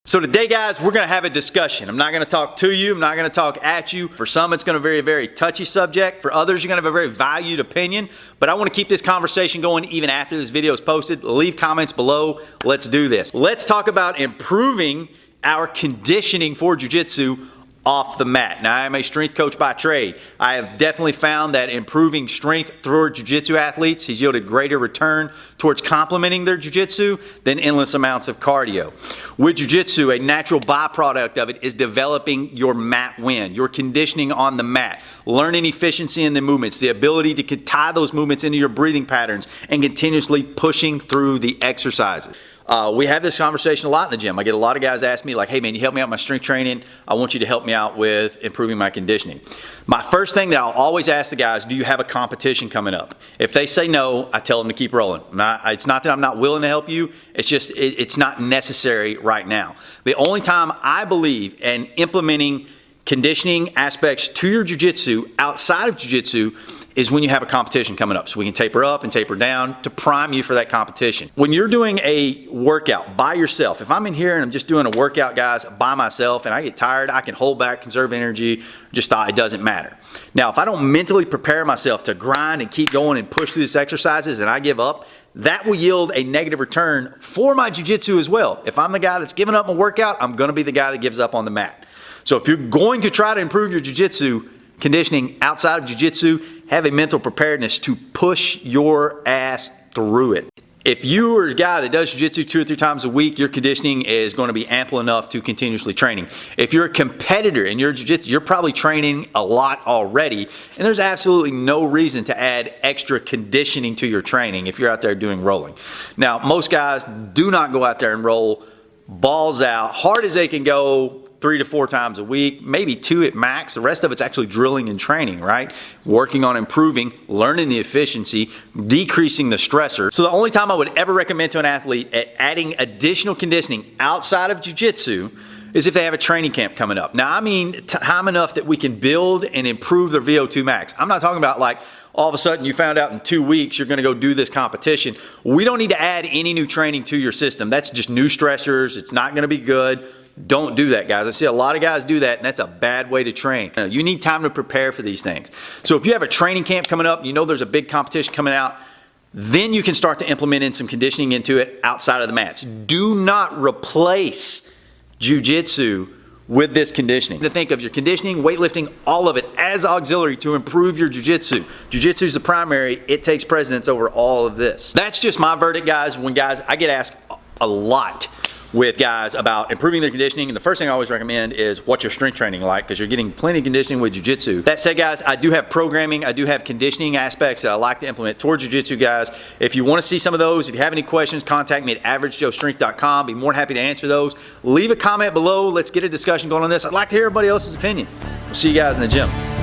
So today, guys, we're gonna have a discussion. I'm not gonna talk to you, I'm not gonna talk at you. For some, it's gonna be a very touchy subject. For others, you're gonna have a very valued opinion. But I wanna keep this conversation going even after this video is posted. Leave comments below, let's do this. Let's talk about improving our conditioning for jiu-jitsu off the mat. Now, I am a strength coach by trade. I have definitely found that improving strength through jiu-jitsu athletes has yielded greater return towards complementing their jiu-jitsu than endless amounts of cardio. With jiu-jitsu, a natural byproduct of it is developing your mat win, your conditioning on the mat, learning efficiency in the movements, the ability to tie those movements into your breathing patterns, and continuously pushing through the exercises. We have this conversation a lot in the gym. I get a lot of guys ask me like, hey man, you help me out with my strength training. I want you to help me out with improving my conditioning. My first thing that I'll always ask the guys, do you have a competition coming up? If they say no, I tell them to keep rolling. It's not that I'm not willing to help you. It's just, it's not necessary right now. The only time I believe in implementing conditioning aspects to your jiu-jitsu outside of jiu-jitsu is when you have a competition coming up. So we can taper up and taper down to prime you for that competition. When you're doing a workout by yourself, if I'm in here and I'm just doing a workout, guys, by myself and I get tired, I can hold back, conserve energy, just thought it doesn't matter. Now, if I don't mentally prepare myself to grind and keep going and push through these exercises and I give up, that will yield a negative return for my jiu-jitsu as well. If I'm the guy that's giving up a workout, I'm gonna be the guy that gives up on the mat. So if you're going to try to improve your jiu-jitsu conditioning outside of jiu-jitsu, have a mental preparedness to push your ass through it. If you are a guy that does jiu-jitsu 2 or 3 times a week, your conditioning is going to be ample enough to continuously training. If you're a competitor in your jiu-jitsu, you're probably training a lot already, and there's absolutely no reason to add extra conditioning to your training if you're out there doing rolling. Now, most guys do not go out there and roll balls out, hard as they can go, 3 to 4 times a week, maybe 2 at max. The rest of it's actually drilling and training, right? Working on improving, learning the efficiency, decreasing the stressor. So the only time I would ever recommend to an athlete at adding additional conditioning outside of jiu-jitsu is if they have a training camp coming up. Now, I mean time enough that we can build and improve their VO2 max. I'm not talking about like all of a sudden you found out in 2 weeks you're gonna go do this competition. We don't need to add any new training to your system. That's just new stressors. It's not gonna be good. Don't do that, guys. I see a lot of guys do that, and that's a bad way to train. You need time to prepare for these things. So if you have a training camp coming up, you know there's a big competition coming out, then you can start to implement in some conditioning into it outside of the mats. Do not replace jiu-jitsu with this conditioning. To think of your conditioning, weightlifting, all of it as auxiliary to improve your jiu-jitsu. Jiu-jitsu is the primary. It takes precedence over all of this. That's just my verdict, guys. When guys, I get asked a lot with guys about improving their conditioning, and the first thing I always recommend is what's your strength training like, because you're getting plenty of conditioning with jiu-jitsu. That said, guys, I do have programming, I do have conditioning aspects that I like to implement towards jiu-jitsu, guys. If you want to see some of those, if you have any questions, contact me at averagejoestrength.com. Be more than happy to answer those. Leave a comment below. Let's get a discussion going on this. I'd like to hear everybody else's opinion. We'll see you guys in the gym.